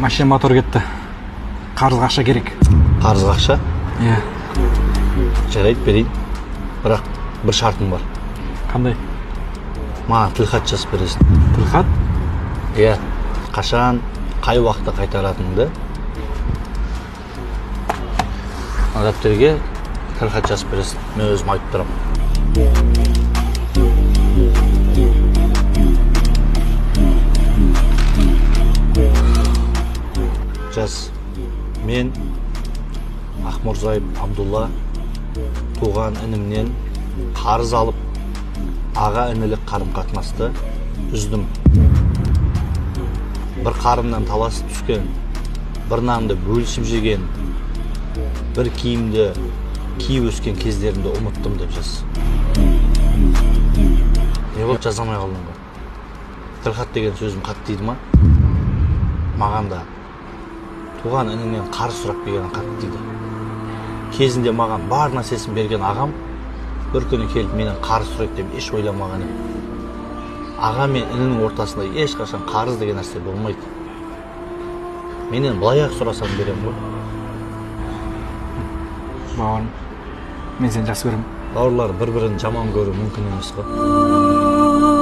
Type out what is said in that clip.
Машина мотор кетті. Қарызға ақша керек. Қарызға ақша? Иә. Жарайды, берейін. Бірақ бір шартым бар. Қандай? Маған тілхат жазып бересің. Тілхат? Иә. Қашан, қай уақытта қайтаратыныңды дәптерге тілхат жазып бересің. Мен өзім айтып тұрамын. Жаз. Мен Ақмұрзаев Абдулла туған інімнен қарыз алып, аға інілік қарым-қатынасты үздім. Бір қарымнан таласып түскен, бір нанды бөлісіп жеген, бір киімді киіп өскен кездерімді ұмыттым деп жаз. Не болып жазамай қалдың ба? Тілхат деген сөзім қатты дейді ма? Маған да туған ініңнен қарыз сұрап келген қатты дейді. Кезінде маған бар нәрсесін берген ағам бір күні келіп менен қарыз сұрайды деп еш ойламаған едім. Аға мен інінің ортасында ешқашан қарыз деген нәрсе болмайды. Менен былай-ақ сұрасам берем ғой. Бауырым, мен сені жақсы көремін. Бауырлар бір-бірін жаман көру мүмкін емес қой.